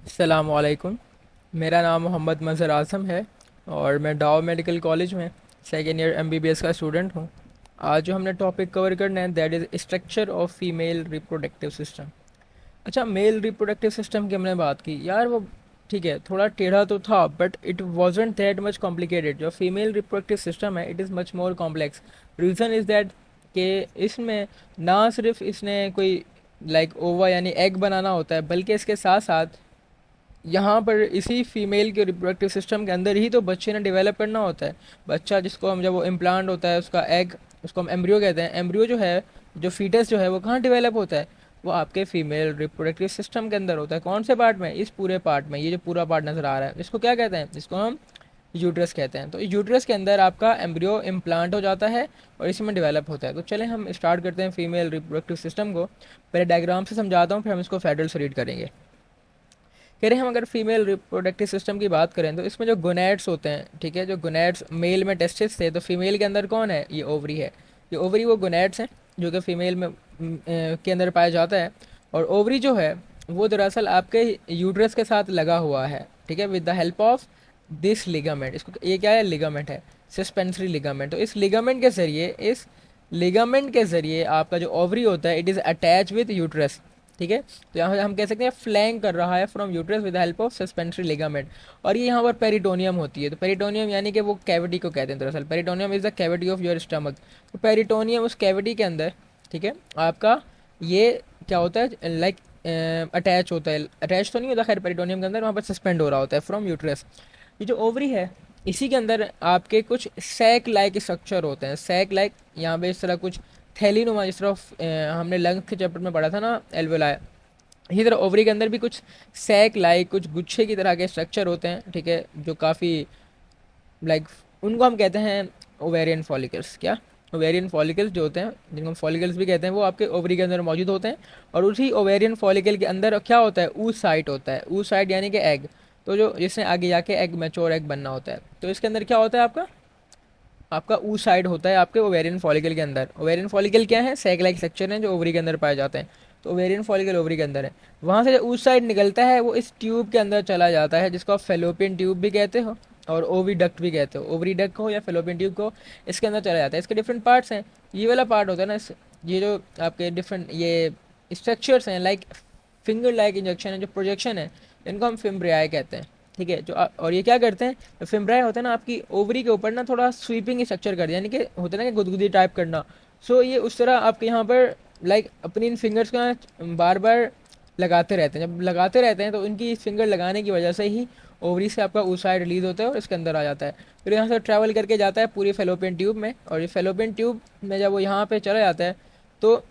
अस्सलामुअलैकुम। मेरा नाम मोहम्मद मज़हर आज़म है और मैं डाव मेडिकल कॉलेज में सेकेंड ईयर एमबीबीएस का स्टूडेंट हूँ। आज जो हमने टॉपिक कवर करना है that is structure of female reproductive system. अच्छा, मेल रिप्रोडक्टिव सिस्टम की हमने बात की यार, वो ठीक है, थोड़ा टेढ़ा तो था but it wasn't that much complicated. जो फीमेल रिप्रोडक्टिव सिस्टम है it is much more complex. Reason is that कि इसमें ना सिर्फ इसने कोई ओवा यानी एग बनाना होता है, बल्कि इसके साथ साथ यहाँ पर इसी फीमेल के रिप्रोडक्टिव सिस्टम के अंदर ही तो बच्चे ने डेवलप करना होता है। बच्चा जिसको हम, जब वो इम्प्लांट होता है, उसका एग, उसको हम एम्ब्रियो कहते हैं। एम्ब्रियो जो है, जो फीटस जो है, वो कहाँ डेवलप होता है? वो आपके फीमेल रिप्रोडक्टिव सिस्टम के अंदर होता है। कौन से पार्ट में? इस पूरे पार्ट में। ये जो पूरा पार्ट नज़र आ रहा है इसको क्या कहते हैं? इसको हम यूट्रस कहते हैं। तो यूट्रस के अंदर आपका एम्ब्रियो इम्प्लांट हो जाता है और इसी में डेवलप होता है। तो चलें हम स्टार्ट करते हैं फीमेल रिप्रोडक्टिव सिस्टम को। पहले डायग्राम से समझाता हूँ, फिर हम इसको फेडरल से रीड करेंगे। कह रहे हैं हम अगर फीमेल रिप्रोडक्टिव सिस्टम की बात करें तो इसमें जो गोनैड्स होते हैं, ठीक है, जो गोनैड्स मेल में टेस्टिस थे, तो फीमेल के अंदर कौन है? ये ओवरी है। ये ओवरी वो गोनैड्स हैं जो कि फीमेल में के अंदर पाया जाता है। और ओवरी जो है वो दरअसल आपके यूट्रस के साथ लगा हुआ है, ठीक है, with the help of this ligament. इसको, ये क्या है? लिगामेंट है, सस्पेंसरी लिगामेंट। तो इस लिगामेंट के ज़रिए, इस लिगामेंट के ज़रिए आपका जो ओवरी होता है it is attach with uterus, ठीक है। तो यहाँ हम कह सकते हैं फ्लैंक कर रहा है from uterus with help of suspensory ligament. और ये यहाँ पर पेरिटोनियम होती है। तो पेरिटोनियम यानी कि वो कैविटी को कहते हैं दरअसल। Peritoneum is the cavity of your stomach. तो पेरिटोनियम, उस कैविटी के अंदर, ठीक है, आपका ये क्या होता है? अटैच होता है। अटैच तो नहीं होता खैर पेरिटोनियम के अंदर, वहाँ पर सस्पेंड हो रहा होता है फ्रॉम यूट्रस। ये जो ओवरी है इसी के अंदर आपके कुछ सैक लाइक स्ट्रक्चर होते हैं। सैक लाइक, यहाँ पे इस तरह कुछ थैली नुमा, जिस तरह हमने लंग्स के चैप्टर में पढ़ा था ना, एल्वेलाई, इसी तरह ओवरी के अंदर भी कुछ सैक लाइक, कुछ गुच्छे की तरह के स्ट्रक्चर होते हैं, ठीक है, जो काफ़ी लाइक, उनको हम कहते हैं ओवेरियन फॉलिकल्स। क्या? ओवेरियन फॉलिकल्स जो होते हैं, जिनको हम फॉलिकल्स भी कहते हैं, वो आपके ओवरी के अंदर मौजूद होते हैं। और उसी ओवेरियन फॉलिकल के अंदर क्या होता है? ऊ साइट होता है। ऊ साइट यानी कि एग, तो जो जिसने आगे जाके एग, मैच्योर एग बनना होता है। तो इसके अंदर क्या होता है? आपका आपका ऊ साइड होता है आपके ओवेरियन फॉलिकल के अंदर। ओवेरियन फॉलिकल क्या है? सैक लाइक स्ट्रक्चर है जो ओवरी के अंदर पाए जाते हैं। तो ओवेरियन फॉलिकल ओवरी के अंदर है। वहाँ से जो ऊ साइड निकलता है वो इस ट्यूब के अंदर चला जाता है, जिसको आप फेलोपियन ट्यूब भी कहते हो और ओवी डक्ट भी कहते हो। ओवरी डक्ट को या फेलोपियन ट्यूब को, इसके अंदर चला जाता है। इसके डिफरेंट पार्ट्स हैं। ये वाला पार्ट होता है ना, ये जो आपके डिफरेंट ये स्ट्रक्चर्स हैं, लाइक फिंगर लाइक इंजेक्शन है, जो प्रोजेक्शन है, इनको हम फिम्ब्रियाई कहते हैं, ठीक है। और ये क्या करते हैं? तो फिम्ब्राई होता है ना आपकी ओवरी के ऊपर ना थोड़ा स्वीपिंग स्ट्रक्चर कर दिया, यानी कि होता है ना कि गुदगुदी टाइप करना। सो ये उस तरह आपके यहाँ पर अपनी इन फिंगर्स का बार बार लगाते रहते हैं। जब लगाते रहते हैं तो उनकी फिंगर लगाने की वजह से ही ओवरी से आपका ऊसाइड रिलीज होता है और इसके अंदर आ जाता है। फिर यहाँ से ट्रैवल करके जाता है पूरी फेलोपियन ट्यूब में। और ये फेलोपियन ट्यूब में जब वो यहाँ पे चला जाता है तो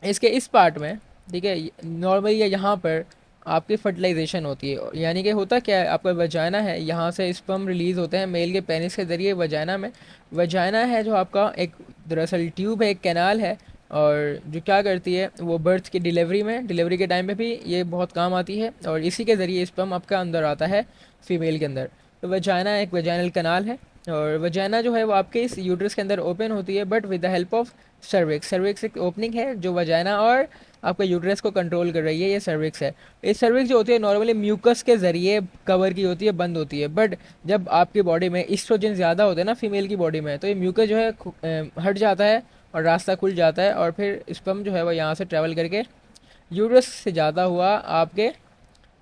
इसके इस पार्ट में, ठीक है, नॉर्मली यहाँ पर आपकी फर्टिलाइजेशन होती है। यानी कि होता क्या है? आपका वजाइना है, यहाँ से स्पर्म रिलीज़ होते हैं मेल के पेनिस के ज़रिए वजाइना में। वजाइना है जो आपका एक दरअसल ट्यूब है, एक कैनाल है, और जो क्या करती है वो बर्थ की डिलीवरी में, डिलीवरी के टाइम पे भी ये बहुत काम आती है। और इसी के ज़रिए स्पर्म आपका अंदर आता है फीमेल के अंदर। तो वजाइना एक वजाइनल कैनाल है। और वजाइना जो है वो आपके इस यूट्रस के अंदर ओपन होती है, but with the help of cervix. Cervix एक ओपनिंग है जो वजाइना और आपका यूट्रस को कंट्रोल कर रही है, ये सर्विक्स है। ये सर्विक्स जो होती है नॉर्मली म्यूकस के ज़रिए कवर की होती है, बंद होती है। बट जब आपकी बॉडी में ईस्ट्रोजन ज़्यादा होता है ना फीमेल की बॉडी में, तो ये म्यूकस जो है हट जाता है और रास्ता खुल जाता है। और फिर स्पर्म जो है वो यहाँ से ट्रैवल करके यूट्रस से ज़्यादा हुआ आपके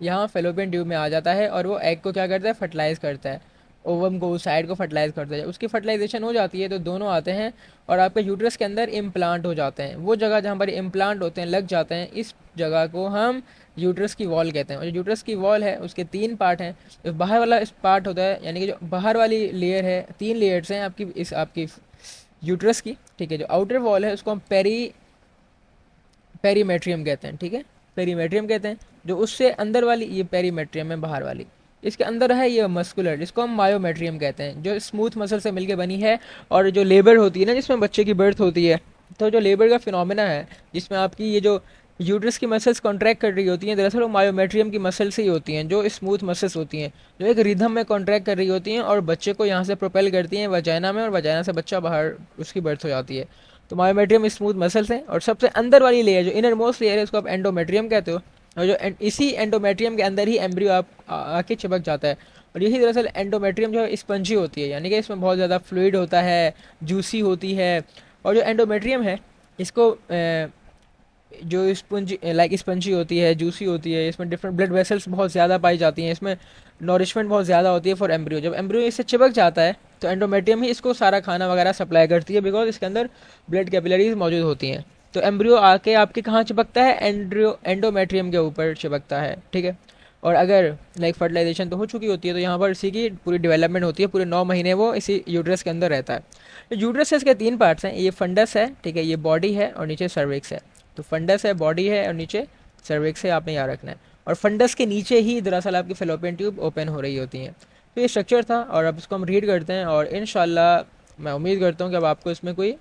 यहाँ फेलोपियन ट्यूब में आ जाता है। और वो एग को क्या करता है? फर्टिलाइज़ करता है। ओवम को, उस साइड को फर्टिलाइज़ करता है। उसकी फर्टिलाइजेशन हो जाती है तो दोनों आते हैं और आपके यूट्रस के अंदर इम्प्लांट हो जाते हैं। वो जगह जहाँ पर इम्प्लांट होते हैं, लग जाते हैं, इस जगह को हम यूट्रस की वॉल कहते हैं। और जो यूट्रस की वॉल है उसके तीन पार्ट हैं। जो बाहर वाला इस पार्ट होता है, यानी कि जो बाहर वाली लेयर है, तीन लेयर्स हैं आपकी इस आपकी यूट्रस की, ठीक है। जो आउटर वॉल है उसको हम पेरीमेट्रियम कहते हैं, ठीक है, पेरीमेट्रियम कहते हैं। जो उससे अंदर वाली, ये पेरीमेट्रियम है बाहर वाली। इसके अंदर है ये मस्कुलर, जिसको हम मायोमेट्रियम कहते हैं, जो स्मूथ मसल से मिलके बनी है। और जो लेबर होती है ना, जिसमें बच्चे की बर्थ होती है, तो जो लेबर का फिनोमेना है जिसमें आपकी ये जो यूट्रस की मसल्स कॉन्ट्रैक्ट कर रही होती हैं, दरअसल वो मायोमेट्रियम की मसल से ही होती हैं, जो स्मूथ मसल्स होती हैं, जो एक रिदम में कॉन्ट्रैक्ट कर रही होती हैं और बच्चे को यहाँ से प्रोपेल करती हैं वजाइना में, और वजाइना से बच्चा बाहर, उसकी बर्थ हो जाती है। तो मायोमेट्रियम स्मूथ मसल्स हैं। और सबसे अंदर वाली लेयर, जो इनर मोस्ट लेयर है, उसको आप एंडोमेट्रियम कहते हो। और जो इसी एंडोमेट्रियम के अंदर ही एम्ब्रियो आके चिपक जाता है। और यही दरअसल एंडोमेट्रियम जो है स्पंजी होती है, यानी कि इसमें बहुत ज़्यादा फ्लूइड होता है, जूसी होती है। और जो एंडोमेट्रियम है इसको जो स्पंजी स्पंजी होती है, जूसी होती है, इसमें डिफरेंट ब्लड वेसल्स बहुत ज़्यादा पाई जाती हैं, इसमें नॉरिशमेंट बहुत ज़्यादा होती है फॉर एम्ब्रियो। जब एम्ब्रियो इससे चिपक जाता है तो एंडोमेट्रियम ही इसको सारा खाना वगैरह सप्लाई करती है, बिकॉज इसके अंदर ब्लड कैपिलरीज मौजूद होती हैं। तो एम्ब्रियो आके आपके कहाँ चिपकता है, एंडोमेट्रियम के ऊपर चिपकता है, ठीक है। और अगर फर्टिलाइजेशन तो हो चुकी होती है तो यहाँ पर इसी की पूरी डेवलपमेंट होती है, पूरे 9 महीने वो इसी यूट्रस के अंदर रहता है। यूट्रस इसके 3 पार्ट्स हैं, ये फंडस है, ठीक है, ये बॉडी है और नीचे सर्विक्स है। तो फंडस है, बॉडी है और नीचे सर्विक्स है, आपने याद रखना है। और फंडस के नीचे ही दरअसल आपकी फेलोपियन ट्यूब ओपन हो रही होती हैं। तो ये स्ट्रक्चर था और अब इसको हम रीड करते हैं और इंशाल्लाह मैं उम्मीद करता हूँ कि अब आपको इसमें कोई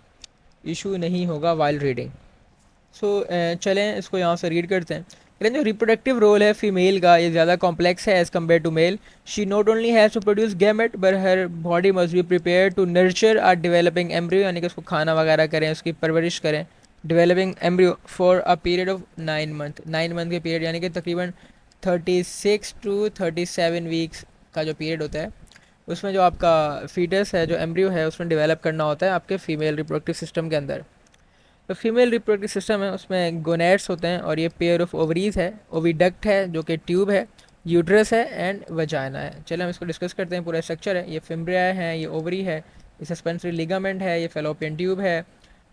इशू नहीं होगा वाइल रीडिंग। सो चलें इसको यहाँ से रीड करते हैं। लेकिन जो रिप्रोडक्टिव रोल है फीमेल का ये ज़्यादा कॉम्प्लेक्स है as compare to male. She not only has to produce gamete but her body must be prepare to nurture our developing embryo, यानी कि उसको खाना वगैरह करें, उसकी परवरिश करें, developing embryo for a period of 9 month. 9 month के पीरियड यानी कि तकरीबन 36 to 37 वीक्स का जो पीरियड होता है उसमें जो आपका फीटस है, जो एम्ब्रियो है, उसमें डेवलप करना होता है आपके फीमेल रिप्रोडक्टिव सिस्टम के अंदर। तो फीमेल रिप्रोडक्टिव सिस्टम है उसमें गोनेड्स होते हैं और ये पेयर ऑफ ओवरीज है, ओविडक्ट है जो कि ट्यूब है, यूट्रस है एंड वजाइना है। चलिए हम इसको डिस्कस करते हैं। पूरा स्ट्रक्चर है, ये फिम्ब्रिया है, ये ओवरी है, ये सस्पेंसरी लिगामेंट है, ये फेलोपियन ट्यूब है,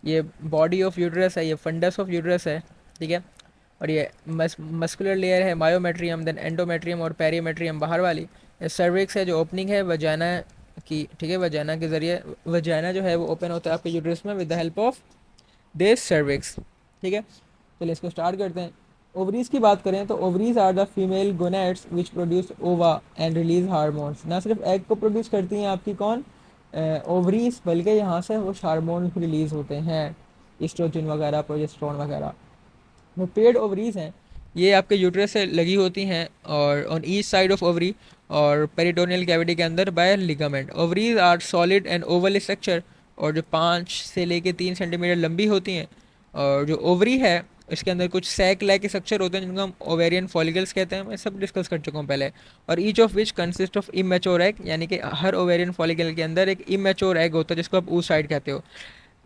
ये बॉडी ऑफ यूट्रस है, ये फंडस ऑफ यूट्रस है, ठीक है। और ये मस्कुलर लेयर है, मायोमेट्रियम, देन एंडोमेट्रियम और पेरीमेट्रियम बाहर वाली। ये सर्विक्स है जो ओपनिंग है वजाइना की, ठीक है। वजाइना के ज़रिए वजाइना जो है वो ओपन होता है आपके यूट्रस में with the help of this cervix, ठीक है। चलिए इसको स्टार्ट करते हैं। ओवरीज की बात करें तो ovaries are the female gonads which produce ova and release hormones. ना सिर्फ एग को प्रोड्यूस करती हैं आपकी कौन, ओवरीज, बल्कि यहाँ से वो हार्मोन रिलीज होते हैं, एस्ट्रोजन वगैरह, प्रोजेस्टेरोन वगैरह। वो पेड ओवरीज हैं, ये आपके यूट्रस से लगी होती हैं और on each side of ovary और पेरिटोनियल कैविटी के अंदर by ligament. Ovaries are solid and oval structure और जो 5 से लेके 3 सेंटीमीटर लंबी होती हैं। और जो ओवरी है इसके अंदर कुछ सैक लाइक स्ट्रक्चर होते हैं जिनको हम ओवेरियन फॉलिकल्स कहते हैं, मैं सब डिस्कस कर चुका हूँ पहले। और each of which consist of immature egg, यानी कि हर ओवेरियन फॉलिकल के अंदर एक इमेच्योर एग होता है जिसको आप ऊसाइड कहते हो।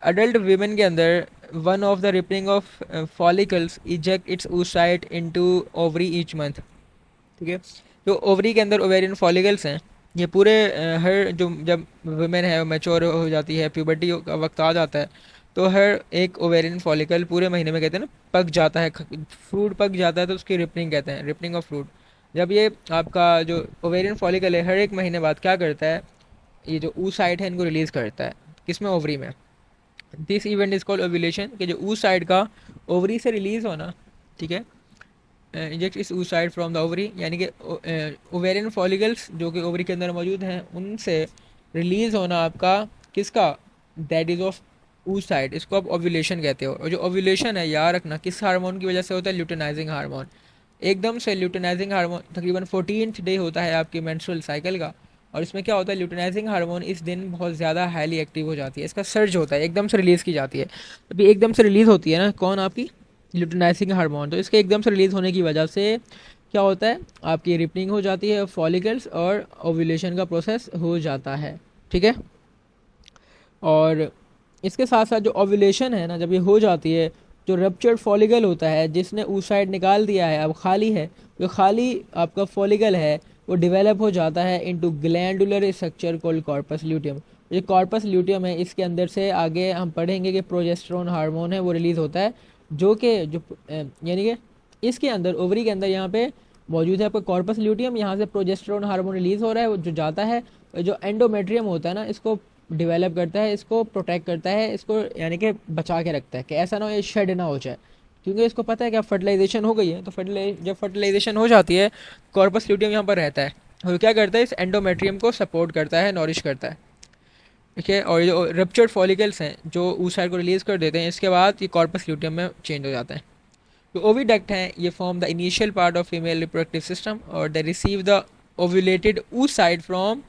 अडल्ट वीमेन के अंदर one of the ripening of follicles eject it's oocyte into ovary each month, ठीक है। जो ओवरी के अंदर ओवेरियन फॉलिकल्स हैं ये पूरे हर जो जब वुमेन है मैच्योर हो जाती है, प्यूबर्टी का वक्त आ जाता है, तो हर एक ओवेरियन फॉलिकल पूरे महीने में कहते हैं ना पक जाता है, फ्रूट पक जाता है, तो उसकी रिपनिंग कहते हैं, रिपनिंग ऑफ फ्रूट। जब ये आपका जो ओवेरियन फॉलिकल है हर एक महीने बाद क्या करता है, ये जो oocyte है इनको रिलीज़ करता है, किसमें, ओवरी में। This event is called ovulation, कि जो oocyte का ओवरी से रिलीज़ होना, ठीक है, इंजेक्ट इस oocyte फ्रॉम द ओवरी, यानी कि ओवेरियन फॉलिकल्स जो कि ओवरी के अंदर मौजूद हैं उनसे रिलीज़ होना आपका किसका, दैट इज़ ऑफ oocyte, इसको आप ओव्यूलेशन कहते हो। और जो ओव्यूलेशन है याद रखना किस हार्मोन की वजह से होता है, ल्यूटेनाइजिंग हार्मोन। एकदम से ल्यूटेनाइजिंग हार्मोन तकरीबन 14th डे होता है आपकी मेंस्ट्रुअल साइकिल का, और इसमें क्या होता है, ल्यूटेनाइजिंग हार्मोन इस दिन बहुत ज़्यादा हाईली एक्टिव हो जाती है, इसका सर्ज होता है, एकदम से रिलीज़ की जाती है। अभी एकदम से रिलीज़ होती है ना कौन, आपकी ल्यूटेनाइजिंग हार्मोन, तो इसके एकदम से रिलीज़ होने की वजह से क्या होता है, आपकी रिपनिंग हो जाती है फॉलिकल्स और ओव्यूलेशन का प्रोसेस हो जाता है, ठीक है। और इसके साथ साथ जो ओव्यूलेशन है ना, जब ये हो जाती है, जो रप्चर्ड फॉलिकल होता है जिसने oocyte निकाल दिया है अब खाली है, जो खाली आपका फॉलिकल है वो डेवलप हो जाता है into glandular structure called corpus luteum. ये कॉर्पस ल्यूटियम है, इसके अंदर से आगे हम पढ़ेंगे कि प्रोजेस्टेरोन हार्मोन है वो रिलीज़ होता है, जो कि यानी कि इसके अंदर ओवरी के अंदर यहाँ पे मौजूद है आपका कॉर्पस ल्यूटियम, यहाँ से प्रोजेस्टेरोन हार्मोन रिलीज़ हो रहा है, वो जो जाता है जो एंडोमेट्रियम होता है ना इसको डेवलप करता है, इसको प्रोटेक्ट करता है, इसको यानी कि बचा के रखता है कि ऐसा ना हो ये शेड ना हो जाए, क्योंकि इसको पता है कि अब फर्टिलाइजेशन हो गई है। तो जब फर्टिलाइजेशन हो जाती है कॉर्पस ल्यूटियम यहाँ पर रहता है और क्या करता है, इस एंडोमेट्रियम को सपोर्ट करता है, नॉरिश करता है, ठीक है। और जो रप्चर्ड फॉलिकल्स हैं जो oocyte को रिलीज़ कर देते हैं, इसके बाद ये कॉर्पस ल्यूटियम में चेंज हो जाता है। तो ओविडक्ट हैं, ये form the initial part of female reproductive system और they receive the ovulated oocyte from,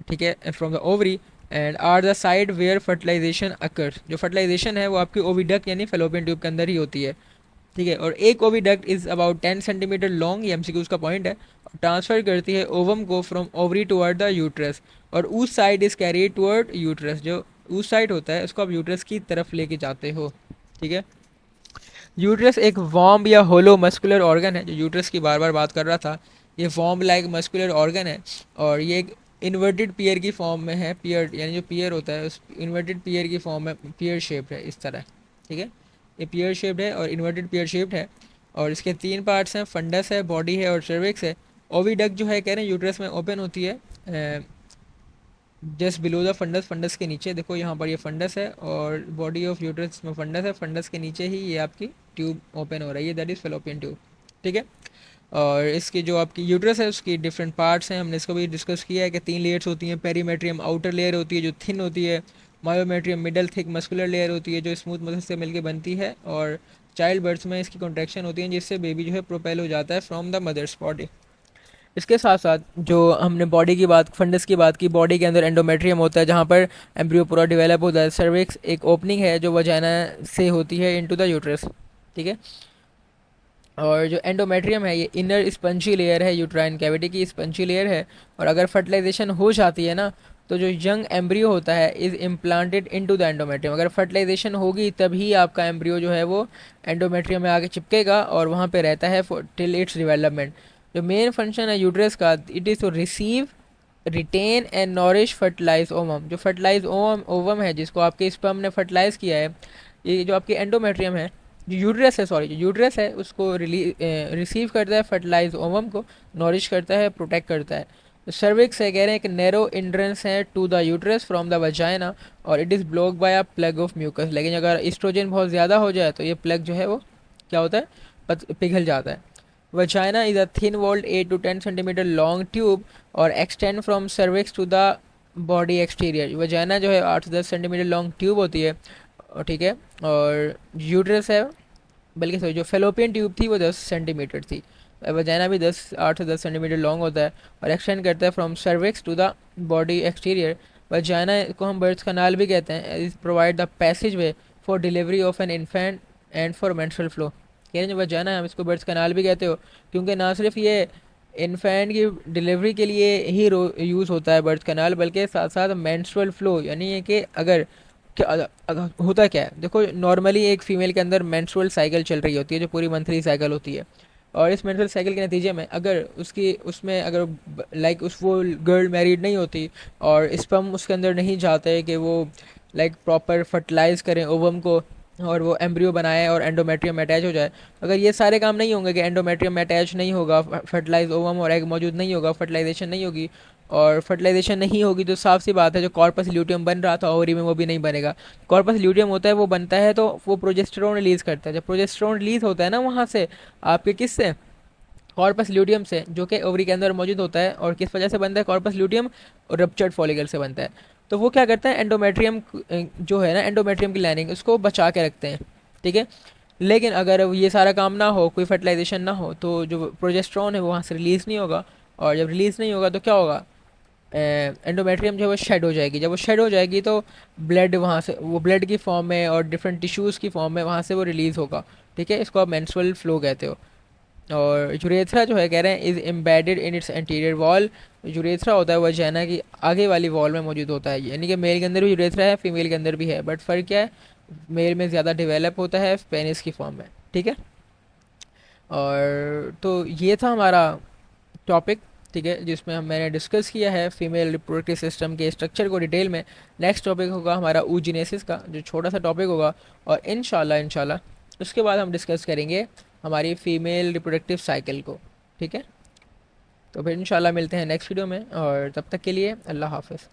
ठीक है, from the ovary and are the site where fertilisation occurs. जो फर्टिलाइजेशन है वो आपकी ओविडक्ट यानी फेलोपियन ट्यूब के अंदर ही होती है, ठीक है। और एक oviduct is about 10 centimetre long, ये एमसीक्यूज का पॉइंट है, और ट्रांसफर करती है ओवम को from ovary toward the uterus, और उस side is carry toward uterus, जो उस साइड होता है उसको आप यूट्रस की तरफ लेके जाते हो। ठीक है। यूट्रस एक वॉर्म या होलो मस्कुलर ऑर्गन है, जो यूट्रस की बार बार बात कर रहा था, ये वॉर्म लाइक मस्कुलर ऑर्गन है, और ये एक इन्वर्टेड पियर की फॉर्म में है, पियर यानी जो पियर होता है उस इन्वर्टेड पियर की फॉर्म में पियर शेप्ड है इस तरह। ठीक है, ये पियर शेप्ड है और इन्वर्टेड पियर शेप्ड है, और इसके 3 पार्ट्स हैं, फंडस है, बॉडी है और सर्विक्स है। ओविडक्ट जो है कह रहे हैं यूट्रस में ओपन होती है just below the fundus, fundus के नीचे देखो यहाँ पर ये फंडस है, और बॉडी ऑफ यूट्रस में फंडस है, फंडस के नीचे ही ये आपकी ट्यूब ओपन हो रही है, दैट इज़ फेलोपियन ट्यूब। ठीक है। और इसकी जो आपकी यूट्रस है उसकी डिफरेंट पार्ट्स हैं, हमने इसको भी डिस्कस किया है कि 3 लेयर्स होती हैं। पेरीमेट्रियम आउटर लेयर होती है जो थिन होती है, myometrium middle thick muscular layer होती है जो स्मूथ मसल से मिलकर बनती है, और चाइल्ड बर्थ में इसकी कॉन्ट्रैक्शन होती है जिससे बेबी जो है प्रोपेल हो जाता है फ्रॉम द मदर्स बॉडी। इसके साथ साथ जो हमने बॉडी की बात, फंडस की बात की, बॉडी के अंदर एंडोमेट्रियम होता है जहाँ पर एम्ब्रियो पूरा डेवलप होता है। सर्विक्स एक ओपनिंग है जो वजाइना से होती है इनटू द यूट्रस। ठीक है। और जो एंडोमेट्रियम है ये इनर स्पंजी लेयर है, यूट्राइन कैविटी की स्पंजी लेयर है, और अगर फर्टिलाइजेशन हो जाती है ना तो जो यंग एम्ब्रियो होता है is implanted into the endometrium. अगर फर्टिलाइजेशन होगी तभी आपका एम्ब्रियो जो है वो एंडोमेट्रियम में आके चिपकेगा और वहाँ पे रहता है टिल इट्स डेवलपमेंट। जो मेन फंक्शन है यूट्रस का, it is to receive, retain and nourish fertilize ovum. जो फर्टिलाइज ओवम है जिसको आपके स्पर्म ने फर्टिलाइज किया है, ये जो आपकी एंडोमेट्रियम है, जो यूट्रस है, सॉरी जो यूट्रस है उसको रिसीव करता है फर्टिलाइज ओवम को, नॉरिश करता है, प्रोटेक्ट करता है। तो सर्विक्स है कह रहे हैं कि नैरो एंट्रेंस है to the uterus from the vagina, और it is block by a plug of mucus. लेकिन अगर एस्ट्रोजन बहुत ज़्यादा हो जाए तो ये प्लग जो है वो क्या होता है, पिघल जाता है। Vagina is a thin walled 8 to 10 centimetre long tube और extend from cervix to the body exterior. Vagina जो है 8 से 10 सेंटीमीटर लॉन्ग ट्यूब होती है, और ठीक है, और यूट्रस है, बल्कि सॉरी जो फेलोपियन ट्यूब थी वो 10 सेंटीमीटर थी। वजाइना भी 8 से 10 सेंटीमीटर लॉन्ग होता है और एक्सटेंड करता है from cervix to the body exterior. Vagina को हम बर्थ कनाल भी कहते हैं, is provide the passage way for delivery of an infant and for menstrual flow. कह रहे हैं जो वजाइना है हम इसको बर्थ कनाल भी कहते हो, क्योंकि ना सिर्फ ये इन्फेंट की डिलीवरी के लिए ही यूज़ होता है बर्थ कनाल, बल्कि साथ साथ मेंस्ट्रुअल फ्लो, यानी ये कि अगर होता क्या है, देखो नॉर्मली एक फ़ीमेल के अंदर मेंस्ट्रुअल साइकिल चल रही होती है जो पूरी मंथली साइकिल होती है, और इस मेंस्ट्रुअल साइकिल के नतीजे में अगर उसकी उसमें अगर लाइक उस वो गर्ल मैरिड नहीं होती और स्पर्म उसके अंदर नहीं जाते कि वो लाइक प्रॉपर फर्टिलाइज करें ओवम को और वो एम्ब्रियो बनाए और एंडोमेट्रियम में अटैच हो जाए, अगर ये सारे काम नहीं होंगे कि एंडोमेट्रियम में अटैच नहीं होगा, फर्टिलाइज ओवम और एग मौजूद नहीं होगा, फर्टिलाइजेशन नहीं होगी, और फर्टिलाइजेशन नहीं होगी तो साफ सी बात है जो कॉर्पस ल्यूटियम बन रहा था ओवरी में वो भी नहीं बनेगा। कॉर्पस ल्यूटियम होता है वो बनता है तो वो प्रोजेस्टेरोन रिलीज़ करता है, जब प्रोजेस्टेरोन रिलीज़ होता है ना वहाँ से आपके किससे, कॉर्पस ल्यूटियम से, जो कि ओवरी के अंदर मौजूद होता है, और किस वजह से बनता है कॉर्पस ल्यूटियम, और रप्चर्ड फॉलिकल से बनता है। तो वो क्या करता है एंडोमेट्रियम जो है ना, एंडोमेट्रियम की लाइनिंग उसको बचा के रखते हैं। ठीक है। लेकिन अगर ये सारा काम ना हो, कोई फर्टिलाइजेशन ना हो, तो जो प्रोजेस्टेरोन है वो वहाँ से रिलीज़ नहीं होगा, और जब रिलीज़ नहीं होगा तो क्या होगा, एंडोमेट्रियम जो है वो शेड हो जाएगी। जब वो शेड हो जाएगी तो ब्लड वहाँ से, वो ब्लड की फॉर्म में और डिफरेंट टिश्यूज़ की फॉर्म में वहाँ से वो रिलीज़ होगा। ठीक है, इसको आप मेंस्ट्रुअल फ्लो कहते हो। और यूरेथ्रा जो है कह रहे हैं is embedded in its anterior wall. Urethra होता है वजाइना की आगे वाली वॉल में मौजूद होता है, यानी कि मेल के अंदर भी यूरेथ्रा है, फीमेल के अंदर भी है, बट फ़र्क क्या है, मेल में ज़्यादा डेवलप होता है पेनिस की फॉर्म में। ठीक है। और तो ये था हमारा टॉपिक, ठीक है, जिसमें मैंने डिस्कस किया है फीमेल रिप्रोडक्टिव सिस्टम के स्ट्रक्चर को डिटेल में। नेक्स्ट टॉपिक होगा हमारा oogenesis का, जो छोटा सा टॉपिक होगा, और इंशाल्लाह उसके बाद हम डिस्कस करेंगे हमारी फीमेल रिप्रोडक्टिव साइकिल को। ठीक है, तो फिर इंशाल्लाह मिलते हैं नेक्स्ट वीडियो में, और तब तक के लिए अल्लाह हाफ़िज़।